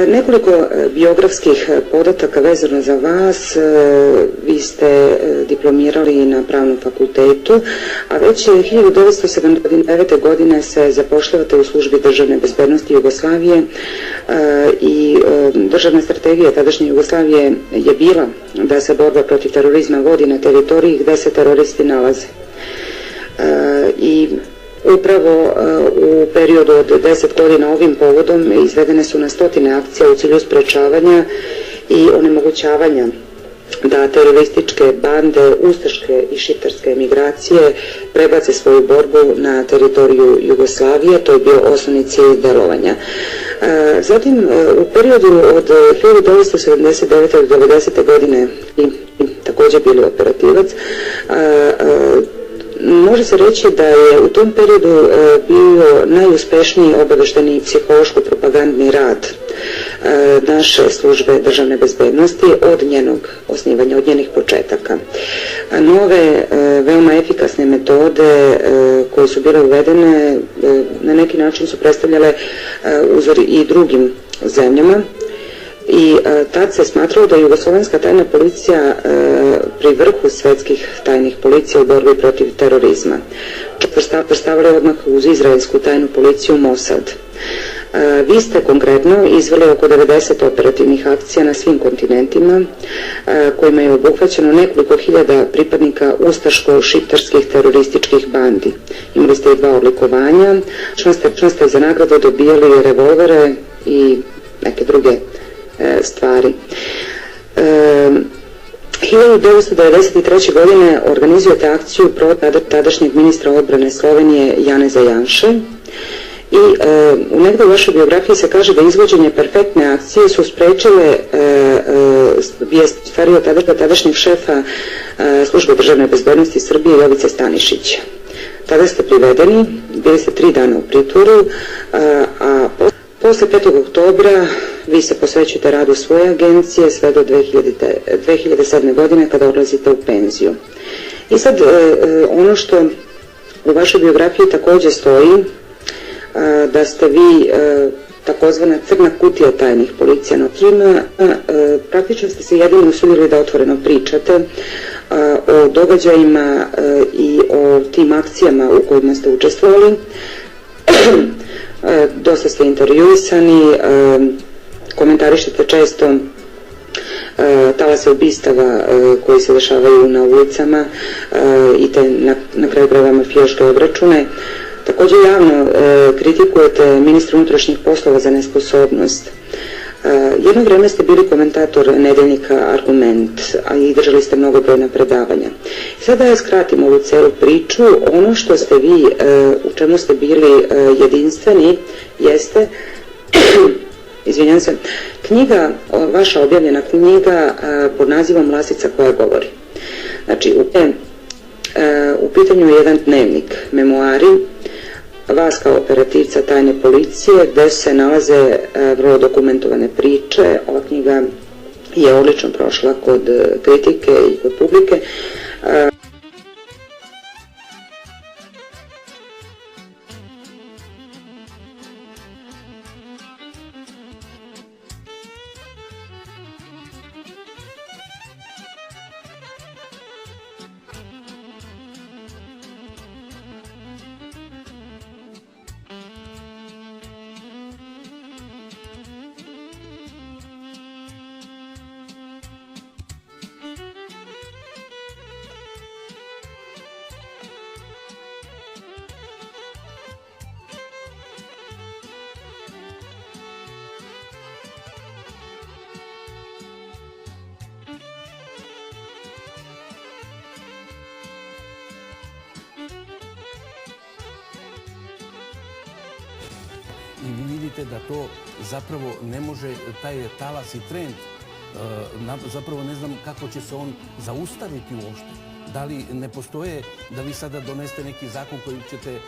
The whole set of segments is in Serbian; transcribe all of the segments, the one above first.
Nekoliko biografskih podataka vezano za vas. Vi ste diplomirali na Pravnom fakultetu, a već 1979. godine se zapošljavate u službi državne bezbednosti Jugoslavije i državna strategija tadašnje Jugoslavije je bila da se borba protiv terorizma vodi na teritoriji gde se teroristi nalaze. I upravo u periodu od 10 godina ovim povodom izvedene su na stotine akcija u cilju sprečavanja i onemogućavanja da terorističke bande, ustaške i šiptarske emigracije prebace svoju borbu na teritoriju Jugoslavije. To je bio osnovni cilj delovanja. Zatim, u periodu od 1979. do 90. godine i također bili operativac, može se reći da je u tom periodu bio najuspešniji obaveštajni i psihološko-propagandni rad naše službe državne bezbednosti od njenog osnivanja, od njenih početaka. Nove, veoma efikasne metode koje su bile uvedene na neki način su predstavljale uzor i drugim zemljama. I tad se smatralo da je jugoslovenska tajna policija pri vrhu svetskih tajnih policija u borbi protiv terorizma. Postavili odmah uz izraelsku tajnu policiju Mossad. Vi ste konkretno izveli oko 90 operativnih akcija na svim kontinentima, kojima je obuhvaćeno nekoliko hiljada pripadnika ustaško-šiptarskih terorističkih bandi. Imali ste i 2 odlikovanja, što ste za nagradu dobijali revolvere i neke druge stvari. 1993. godine organizujete akciju protiv tadašnjeg ministra odbrane Slovenije Janeza Janše i u negdje u vašoj biografiji se kaže da izvođenje perfektne akcije su sprečile stvario tadašnjeg šefa službe državne bezbednosti Srbije Jovice Stanišića. Tada ste privedeni, bili ste 3 dana u pritvoru, a posle 5. oktobra vi se posvećujete radu svoje agencije sve do 2007. godine kada odlazite u penziju. I sad ono što u vašoj biografiji također stoji, da ste vi takozvana crna kutija tajnih policija. Praktično ste se jedino usudili da otvoreno pričate o događajima i o tim akcijama u kojima ste učestvovali. Dosta ste intervjuisani, komentarišete često talase ubistava koji se dešavaju na ulicama i te na kraju krajeva mafijaške obračune. Također javno kritikujete ministra unutrašnjih poslova za nesposobnost. Jedno vreme ste bili komentator nedeljnika Argument, a i držali ste mnogobrojna predavanja. Sada ja skratim ovu celu priču. Ono što ste vi, u čemu ste bili jedinstveni, jeste izvinjam se, knjiga, vaša objavljena knjiga pod nazivom Lasica koja govori. Znači, u pitanju je jedan dnevnik, memoari vas kao operativca tajne policije, gde se nalaze vrlo dokumentovane priče. Ova knjiga je odlično prošla kod kritike i kod publike. I vi vidite da to zapravo ne može, taj talas i trend, zapravo ne znam kako će se on zaustaviti uopšte. Da li ne postoje da vi sada donesete neki zakon koji ćete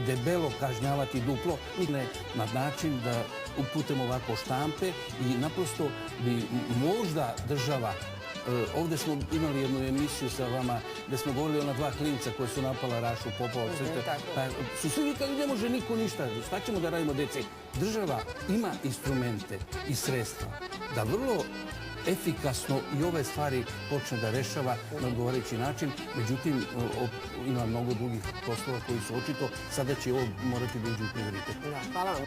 debelo kažnjavati duplo, ne na način da putem ovako štampe i naprosto bi možda država Ovdje smo imali jednu emisiju sa vama gdje smo govorili o ona dva klinca koji su napala Rašu Popova. Pa su svi vikali ne može niko ništa. Šta ćemo da radimo djeci? Država ima instrumente i sredstva da vrlo efikasno i ove stvari počne da rešava na odgovarajući način. Međutim, ima mnogo drugih poslova koji su očito sada će ovo morati da uđu u prioritet. Hvala vam.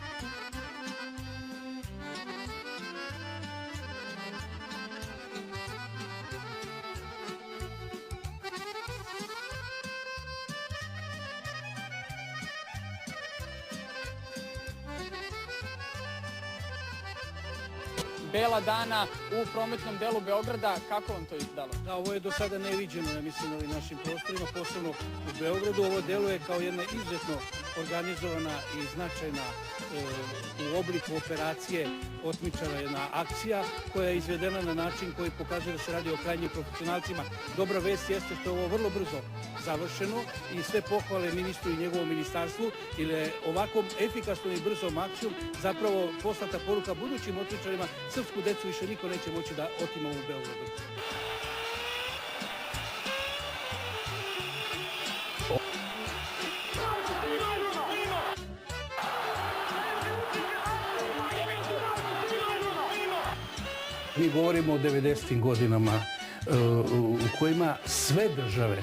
Bela dana u prometnom delu Beograda. Kako vam to izgledalo? Da, ovo je do sada neviđeno, ja mislim, na ovim našim prostorima, posebno u Beogradu. Ovo deluje kao jedna izuzetno organizovana i značajna u obliku operacije otmičara jedna akcija koja je izvedena na način koji pokazuje da se radi o krajnjim profesionalcima. Dobra vest jeste što je ovo vrlo brzo završeno i sve pohvale ministru i njegovom ministarstvu, jer je ovakvom efikasnom i brzom akcijom zapravo poslata poruka budućim otmičarima: srpsku decu više niko neće moći da otima u Beogradu. Mi govorimo o 90. godinama u kojima sve države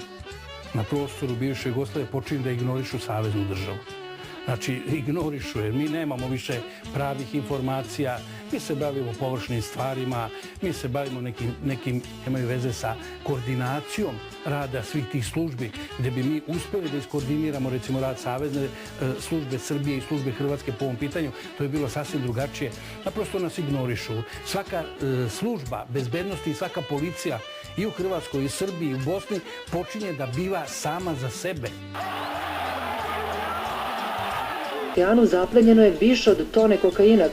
na prostoru bivše Jugoslavije počinju da ignorišu saveznu državu. Znači, ignorišu jer mi nemamo više pravih informacija, mi se bavimo površnim stvarima, mi se bavimo nekim nemaju veze sa koordinacijom rada svih tih službi, gdje bi mi uspeli da iskoordiniramo recimo rad Savezne službe Srbije i službe Hrvatske po ovom pitanju, to je bilo sasvim drugačije. Naprosto nas ignorišu. Svaka služba bezbednosti i svaka policija i u Hrvatskoj, i u Srbiji, i u Bosni počinje da biva sama za sebe. Janu zaplenjeno je više od tone kokaina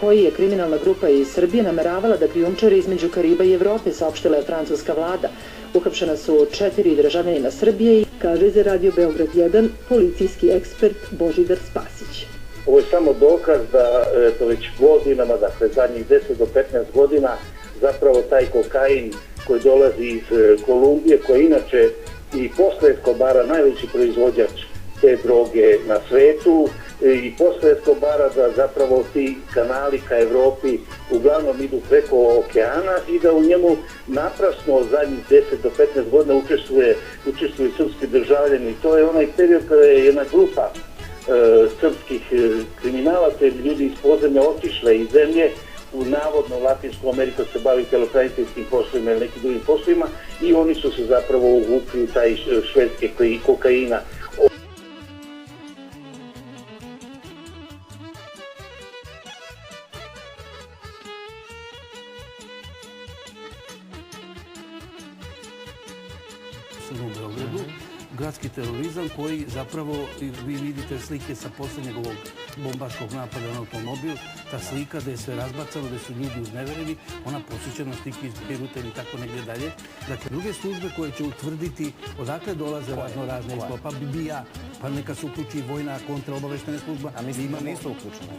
koji je kriminalna grupa iz Srbije nameravala da krijumčari između Kariba i Evrope, saopštila je francuska vlada. Uhapšena su 4 državljanina Srbije i kaže za Radio Beograd 1 policijski ekspert Božidar Spasić. Ovo je samo dokaz da to već godinama, dakle zadnjih 10 do 15 godina, zapravo taj kokain koji dolazi iz Kolumbije, koji je inače i posle Escobara najveći proizvođač te droge na svetu, i posle Escobara da zapravo ti kanali ka Evropi uglavnom idu preko okeana i da u njemu naprasno zadnjih 10 do 15 godina učestvuju srpski državljani. I to je onaj period kada je jedna grupa srpskih kriminalaca ili ljudi iz podzemlja otišle iz zemlje u navodno Latinsku Ameriku se bavi telokraniteljskim poslovima ili nekim drugim poslovima i oni su se zapravo uvukli u taj švedske kokaina. U Beogradu, gradski terorizam koji zapravo, vi vidite slike sa posljednjeg ovog bombaškog napada na automobil, ta slika gde je sve razbacano, gde su ljudi uznevereni, ona posjeća na slike iz Beiruta ili tako negdje dalje. Dakle, druge službe koje će utvrditi odakle dolaze razne izgleda, pa BIA, pa neka se uključi vojna kontraobaveštena služba. A mislim da nisu uključene?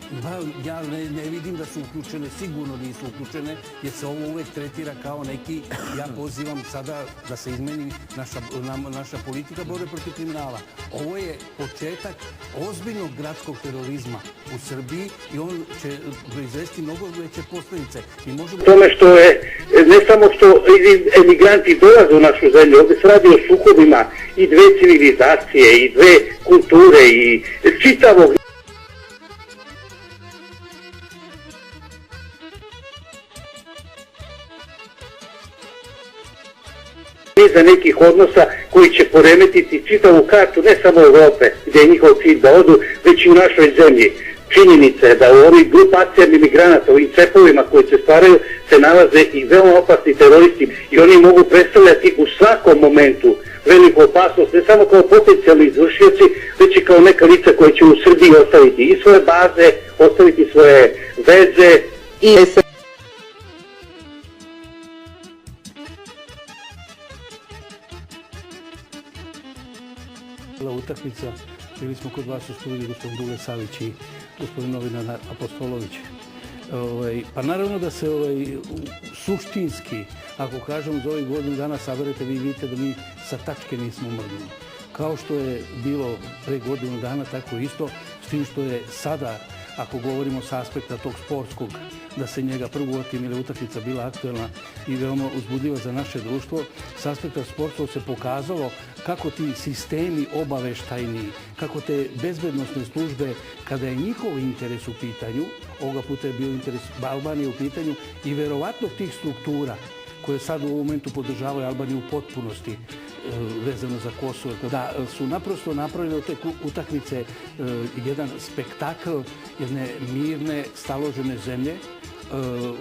Ja ne vidim da su uključene, sigurno nisu uključene, jer se ovo uvek tretira kao neki, ja pozivam sada da se izmeni naša politika borbe protiv kriminala. Ovo je početak ozbiljnog gradskog terorizma u Srbiji i on će proizvesti mnogo veće posljedice. Tome što je, ne samo što emigranti dolaze u našu zemlju, ovdje se radi o sukobima i dve civilizacije i dve kulture i čitavog niza nekih odnosa koji će poremetiti čitavu kartu ne samo Evrope, gdje je njihov cilj da odu, već i u našoj zemlji. Činjenica je da u ovih grupacijama imigranata, u ovim cepovima koji se stvaraju, se nalaze i veoma opasni teroristi i oni mogu predstavljati u svakom momentu veliku opasnost, ne samo kao potencijalni izvršioci, već i kao neka lica koja će u Srbiji ostaviti i svoje baze, ostaviti svoje veze i utakmica, bili smo kod vas u studiju gospodin Dule Savić i gospodin novinar Apostolović. Pa naravno da se suštinski, ako kažemo za ovih godinu dana saberete, vi vidite da mi sa tačke nismo mrgnuli. Kao što je bilo pre godinu dana, tako isto, s tim što je sada, ako govorimo s aspekta tog sportskog, da se njega prvu otim ili utakmica bila aktuelna i veoma uzbudljiva za naše društvo, s aspekta sportskog se pokazalo kako ti sistemi obaveštajni, kako te bezbednosne službe, kada je njihov interes u pitanju, ovoga puta je bio interes Albanije u pitanju, i verovatno tih struktura koje sad u ovom momentu podržavaju Albaniju u potpunosti vezano za Kosovo, da su naprosto napravili od te utakmice jedan spektakl jedne mirne, staložene zemlje.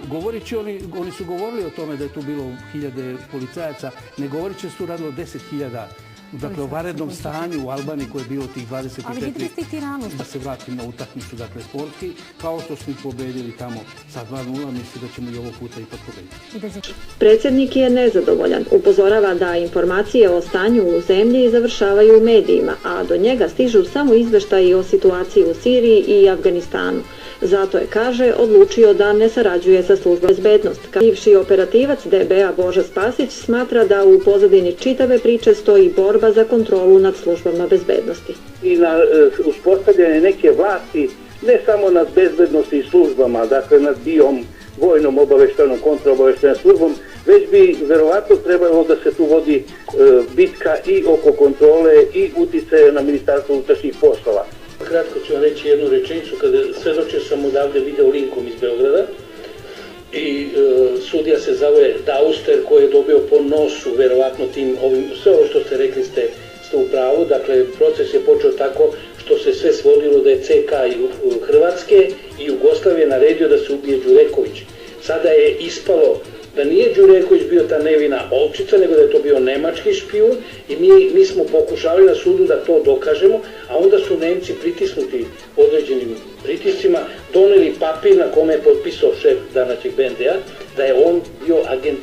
Govoreći, oni su govorili o tome da je tu bilo 1000 policajaca, ne govoreći da se tu radilo 10.000, dakle o vanrednom stanju u Albaniji koje je bilo tih 24. Ali vidite ste i Tiranu. Da se vratim na utakmicu, dakle sportski, kao što smo pobedili tamo sa 2:0, mislim da ćemo i ovog puta ipak pobediti. Predsjednik je nezadovoljan. Upozorava da informacije o stanju u zemlji završavaju u medijima, a do njega stižu samo izveštaji o situaciji u Siriji i Afganistanu. Zato je, kaže, odlučio da ne sarađuje sa službom bezbednosti. Bivši operativac DB-a Boža Spasić smatra da u pozadini čitave priče stoji borba za kontrolu nad službama bezbednosti. I na uspostavljanje neke vlasti, ne samo nad bezbednosti i službama, dakle nad BIOM, vojnom obaveštajnom kontraobaveštajnom službom, već bi verovatno trebalo da se tu vodi bitka i oko kontrole i uticaja na Ministarstvo unutrašnjih poslova. Kratko ću vam reći jednu rečenicu. Kada svedočio sam odavde video linkom iz Beograda i sudija se zove Dauster, koji je dobio po nosu verovatno tim ovim, sve ovo što ste rekli ste u pravu. Dakle, proces je počeo tako što se sve svodilo da je CK Hrvatske i Jugoslavije naredio da se ubije Đureković. Sada je ispalo da nije Đureković bio ta nevina ovčica, nego da je to bio nemački špijun i mi smo pokušali na sudu da to dokažemo, a onda su Nemci pritisnuti određenim pritiscima, doneli papir na kome je potpisao šef današnjeg BND-a da je on bio agent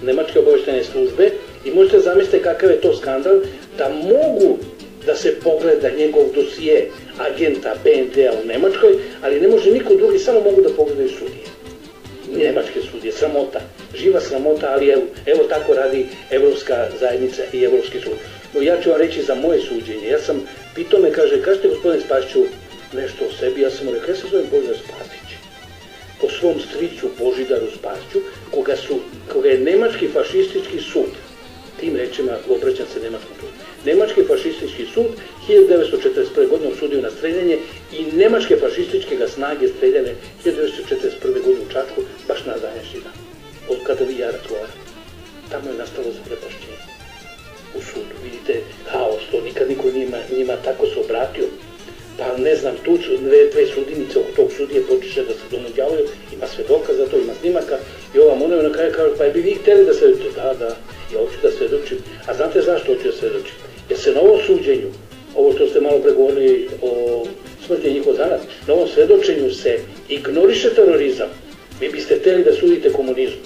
nemačke obaveštajne službe i možete zamisliti kakav je to skandal da mogu da se pogleda njegov dosije agenta BND-a u Nemačkoj, ali ne može niko drugi, samo mogu da pogledaju sudije. Nemačke sudije, sramota, živa sramota, ali evo tako radi Evropska zajednica i Evropski sud. No, ja ću vam reći za moje suđenje. Ja sam pitao me, kažete gospodine Spasiću nešto o sebi, ja sam mu rekao, ja se zovem Božidar Spasić. Po svom striću Božidaru Spasiću, koga je nemački fašistički sud, tim rečima obraćam se nemačkom sudu, nemački fašistički sud 1941. godine osudio na streljanje i nemačke fašističke ga snage streljane 1941. godine u Čačku, baš na današnji dan, od kada vi ja razgovaram. Tamo je nastalo zaprepašćenje u sudu. Vidite, haos, to nikad niko njima tako se obratio. Pa ne znam, tu su dve sudinice oko tog sudije počiše da se donuđavaju, ima svedoka za to, ima snimaka i ova monova na kraju kaže, pa bi vi htjeli da svedočite? Da, ja hoću da svedočim. A znate zašto hoću da svedočim? Jer se na ovom suđenju, ovo što ste malo pregovorili o smrti njihov danas, na ovom svedočenju se ignoriše terorizam. Vi biste htjeli da sudite komunizmu.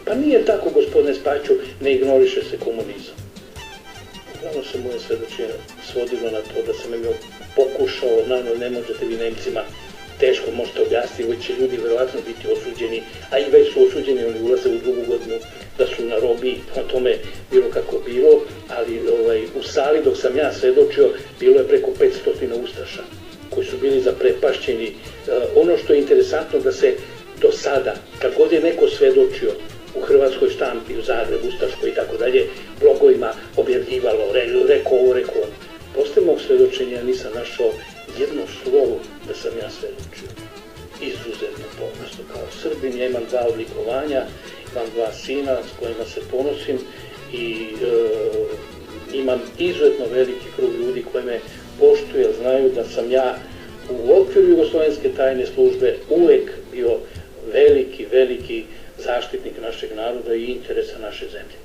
Pa nije tako, gospodine Spasiću, ne ignoriše se komunizam. Uglavnom se moje svedočenje svodilo na to da sam imao pokušao, naravno ne možete vi Nemcima, teško možete objasniti, već će ljudi verovatno biti osuđeni, a i već su osuđeni, oni ulaze u drugu godinu da su na robiji, na tome bilo kako bilo, ali u sali dok sam ja svedočio bilo je preko 500 ustaša koji su bili zaprepašćeni. Ono što je interesantno da se do sada, kad god je neko svedočio u hrvatskoj štampi, u Zagrebu, Ustaškoj i tako dalje, blogovima objavljivalo, rekao ovo, rekao ono. Posle mog svedočenja nisam našao jedno slovo da sam ja svedočio. Izuzetno ponosno. Kao Srbin ja imam 2 odlikovanja, imam 2 sina s kojima se ponosim i imam izuzetno veliki krug ljudi koji me poštuju, jer znaju da sam ja u okviru Jugoslovenske tajne službe uvek bio veliki zaštitnik našeg naroda i interesa naše zemlje.